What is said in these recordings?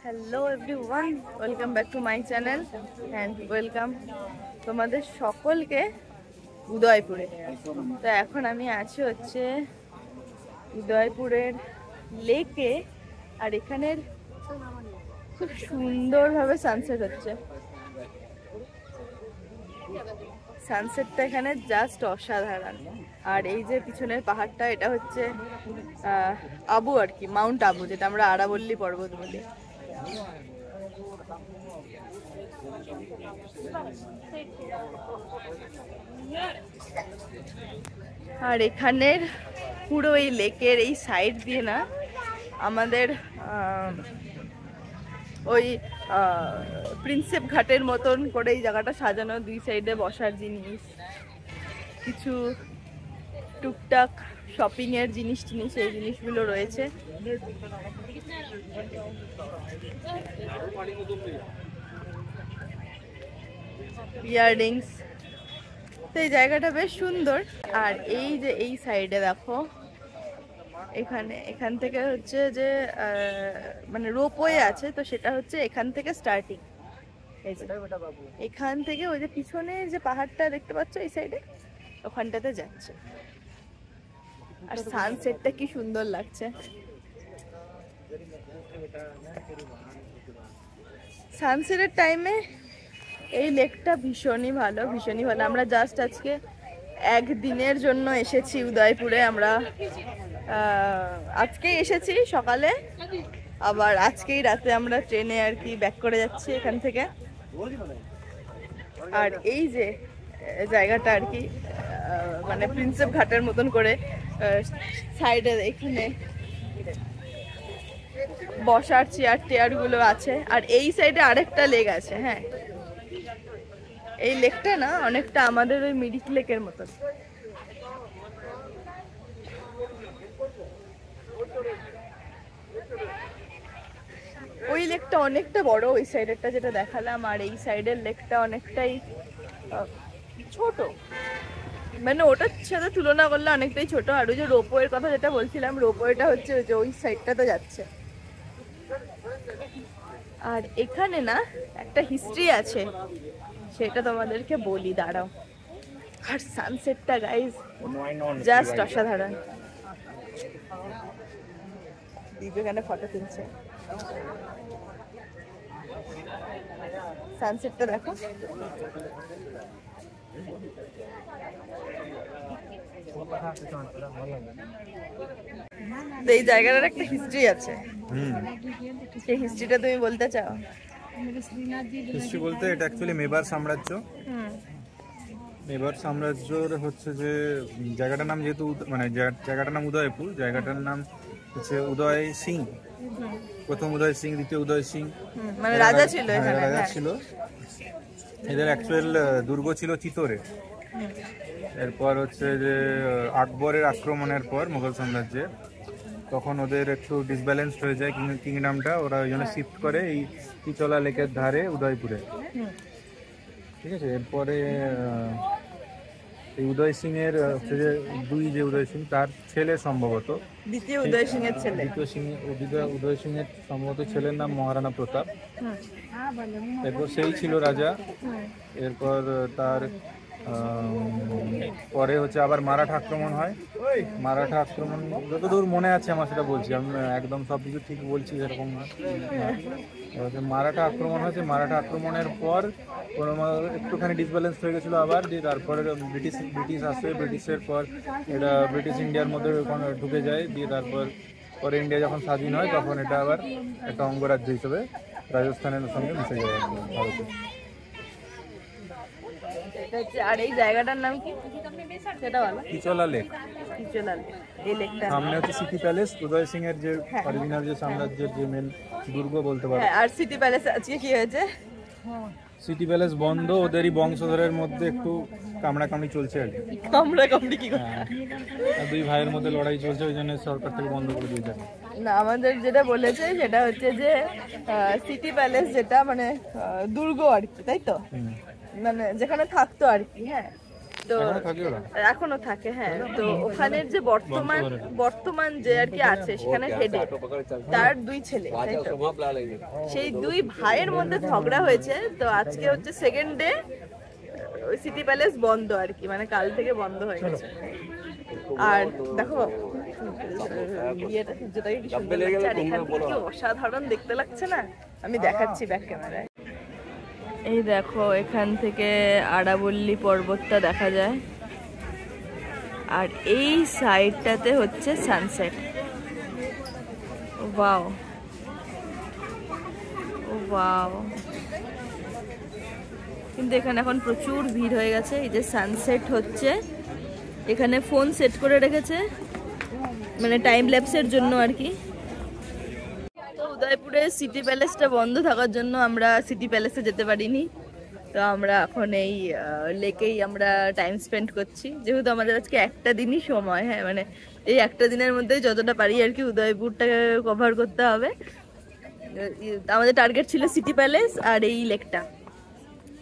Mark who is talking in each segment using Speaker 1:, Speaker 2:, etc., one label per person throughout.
Speaker 1: Hello everyone, welcome back to my channel and welcome তোমাদের সকলকে উদয়পুরে। তো এখন আমি আছি হচ্ছে উদয়পুরের লেকে, আর এখানের খুব সুন্দরভাবে সানসেট হচ্ছে। সানসেটটা এখানে জাস্ট অসাধারণ। আর এই যে পিছনের পাহাড়টা, এটা হচ্ছে আবু আর কি, মাউন্ট আবু, যেটা আমরা আরাবল্লী পর্বত বলি। আর এখানের পুরো এই লেকের এই সাইড দিয়ে না আমাদের ওই প্রিন্সেপ ঘাটের মতন করে এই জায়গাটা সাজানো, দুই সাইডে বসার জিনিস, কিছু টুকটাক শপিং এর জিনিস টিনিস, এই জিনিসগুলো রয়েছে। ইয়াররিংস, তো এই জায়গাটা বেশ সুন্দর। আর এই যে এই সাইডে দেখো, এখান থেকে হচ্ছে যে মানে রোপওয়ে আছে, তো সেটা হচ্ছে এখান থেকে স্টার্টিং। এখান থেকে ওই যে পিছনের যে পাহাড়টা দেখতে পাচ্ছ এই সাইডে, ওখানটাতে যাচ্ছে। আর সানসেটটা কি সুন্দর লাগছে। সানসেটের টাইমে এই লেকটা ভীষণই ভালো, ভীষণই ভালো। আমরা জাস্ট আজকে একদিনের জন্য এসেছি উদয়পুরে। আমরা আজকেই এসেছি সকালে, আবার আজকেই রাতে আমরা ট্রেনে আর কি ব্যাক করে যাচ্ছি এখান থেকে। আর এই যে জায়গাটা আর কি মানে প্রিন্সেপ ঘাটের মতন করে সাইডে এখানে বসার চেয়ার টেয়ার গুলো আছে। আর এই সাইডে আরেকটা লেক আছে। হ্যাঁ, এই লেকটা না অনেকটা আমাদের ওই মিরিক লেকের মতন। ওই লেকটা অনেকটা বড়, ওই সাইডেরটা যেটা দেখালাম, আর এই সাইডের লেকটা অনেকটাই ছোট, মানে ওটার সাথে তুলনা করলে অনেকটাই ছোট। আর ওই যে রোপওয়ের কথা যেটা বলছিলাম, রোপওয়েটা হচ্ছে যে ওই সাইডটাতে যাচ্ছে। আর এখানে না একটা হিস্ট্রি আছে, সেটা তোমাদেরকে বলি, দাঁড়াও। আর সানসেটটা গাইজ জাস্ট অসাধারণ। দীপ এখানে ফটো তুলছে, সানসেটটা দেখো। এই জায়গাটার একটা হিস্ট্রি আছে, সেই হিস্ট্রিটা তুমি বলতে চাও?
Speaker 2: হিস্ট্রি বলতে এটা অ্যাকচুয়ালি মেবার সাম্রাজ্য। মেবার সাম্রাজ্যর হচ্ছে যে জায়গাটার নাম, যেহেতু মানে জায়গাটার নাম উদয়পুর, জায়গাটার নাম হচ্ছে উদয় সিং। প্রথম উদয় সিং, দ্বিতীয় উদয় সিং,
Speaker 1: মানে রাজা ছিল,
Speaker 2: রাজা ছিল। এদের অ্যাকচুয়াল দুর্গ ছিল চিতোরে। এরপর হচ্ছে যে আকবরের আক্রমণের পর মুঘল সাম্রাজ্যে, তখন ওদের একটু ডিসব্যালেন্সড হয়ে যায় কিংডমটা। ওরা ওই জন্য শিফট করে এই পিচলা লেকের ধারে উদয়পুরে। ঠিক আছে, এরপরে এই উদয় সিং এর যে উদয় সিং, তার ছেলে সম্ভবত
Speaker 1: দ্বিতীয় উদয় সিং এর ছেলে,
Speaker 2: উদয় সিং এর সম্ভবত ছেলের নাম মহারানা প্রতাপ। এরপর সেই ছিল রাজা। এরপর তার পরে হচ্ছে আবার মারাঠা আক্রমণ হয়। মারাঠা আক্রমণ যতদূর মনে আছে আমার সেটা বলছি, আমি একদম সব কিছু ঠিক বলছি এরকম না। মারাঠা আক্রমণ হয়েছে, মারাঠা আক্রমণের পর একটুখানি ডিসব্যালেন্স হয়ে গেছিলো আবার। দিয়ে তারপরে ব্রিটিশ আসে, ব্রিটিশের পর এটা ব্রিটিশ ইন্ডিয়ার মধ্যে ঢুকে যায়। দিয়ে পরে ইন্ডিয়া যখন স্বাধীন হয়, তখন এটা আবার একটা অঙ্গরাজ্য হিসেবে রাজস্থানের সঙ্গে মিশে যায় ভারতে।
Speaker 1: আর এই জায়গাটার নাম কি সেটা বলো?
Speaker 2: পিচলা লেক।
Speaker 1: পিচলা লেক, এই লেকটা
Speaker 2: সামনে হচ্ছে সিটি প্যালেস, উদয় সিং এর যে অরিজিনাল যে সাম্রাজ্যের যে মেন দুর্গ বলতে পারো।
Speaker 1: আর সিটি প্যালেস আজকে কি হয়েছে?
Speaker 2: সিটি প্যালেস বন্ধ, ওদেরই বংশধরের মধ্যে একটু কামড়াকামড়ি চলছে আর কি।
Speaker 1: কামড়াকামড়ি কি করে?
Speaker 2: দুই ভাইয়ের মধ্যে লড়াই চলছে, ওই জন্য সরকার থেকে বন্ধ করে দিয়েছে।
Speaker 1: না, আমাদের যেটা বলেছে সেটা হচ্ছে যে সিটি প্যালেস যেটা মানে দুর্গ আর কি, তাই তো, মানে যেখানে থাকতো আর কি। হ্যাঁ, তো
Speaker 2: এখনো থাকে ওরা?
Speaker 1: এখনো থাকে, হ্যাঁ। তো ওখানের যে বর্তমান যে আর কি আছে সেখানে হেডে, তার 2 ছেলে, তাই তো? সেই 2 ভাইয়ের মধ্যে ঝগড়া হয়েছে। তো আজকে হচ্ছে সেকেন্ড ডে, ওই সিটি প্যালেস বন্ধ আর কি, মানে কাল থেকে বন্ধ হয়ে গেছে। আর দেখো ইয়েটা, সূর্যটাকে কি সুন্দর লাগছে, আর এখান থেকে কি অসাধারণ দেখতে লাগছে না, আমি দেখাচ্ছি ব্যাক ক্যামেরায়। এই দেখো এখান থেকে আরাবল্লী পর্বতটা দেখা যায়, আর এই সাইডটাতে হচ্ছে সানসেট। ওয়াও ওয়াও, কিন্তু এখানে এখন প্রচুর ভিড় হয়ে গেছে। এই যে সানসেট হচ্ছে, এখানে ফোন সেট করে রেখেছে, মানে টাইম ল্যাপসের জন্য আর কি। তো উদয়পুরে সিটি প্যালেসটা বন্ধ থাকার জন্য আমরা সিটি প্যালেসে যেতে পারিনি। তো আমরা এখন এই লেকেই আমরা টাইম স্পেন্ড করছি, যেহেতু আমাদের আজকে একটা দিনই সময়। হ্যাঁ, মানে এই একটা দিনের মধ্যে যতটা পারি আর কি উদয়পুরটাকে কভার করতে হবে। আমাদের টার্গেট ছিল সিটি প্যালেস আর এই লেকটা,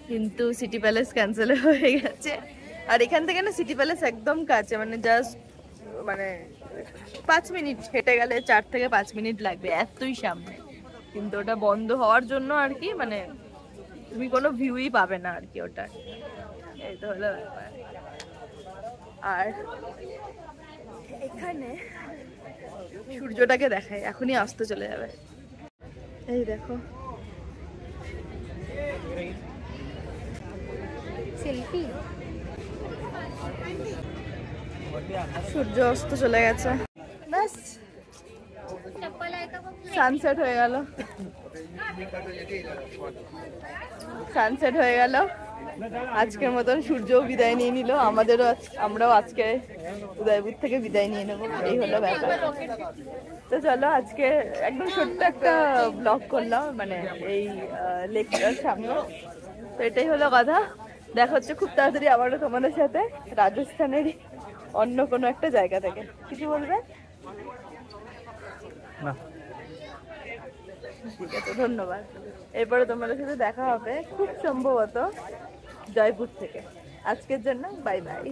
Speaker 1: কিন্তু সিটি প্যালেস ক্যান্সেল হয়ে গেছে। আর এখান থেকে না সিটি প্যালেস একদম কাছে, মানে জাস্ট মানে 5 মিনিট হেঁটে গেলে 4 থেকে 5 মিনিট লাগবে, এতই সামনে। কিন্তু ওটা বন্ধ হওয়ার জন্য আর কি, মানে তুমি কোনো ভিউই পাবে না আর কি ওটা। এই তো হলো ব্যাপার। আর এখানে সূর্যটাকে দেখায়, এখনই অস্ত চলে যাবে। এই দেখো সেলফি, সূর্য অস্ত চলে গেছে, ব্যাস সানসেট হয়ে গেল। সানসেট হয়ে গেল, আজকের মতন সূর্যও বিদায় নিয়ে নিল, আমরাও আজকে উদয়পুর থেকে বিদায় নিয়ে নেবো। এই হলো ব্যাপার। তো চলো, আজকে একদম ছোট্ট একটা ব্লগ করলাম, মানে এই লেকটার সামনে। তো এটাই হলো কথা। দেখা হচ্ছে খুব তাড়াতাড়ি আবারও তোমাদের সাথে, রাজস্থানেরই অন্য কোনো একটা জায়গা থেকে। কিছু বলবে?
Speaker 2: না,
Speaker 1: ঠিক আছে, ধন্যবাদ। এরপরে তোমাদের সাথে দেখা হবে খুব সম্ভবত জয়পুর থেকে। আজকের জন্য বাই বাই।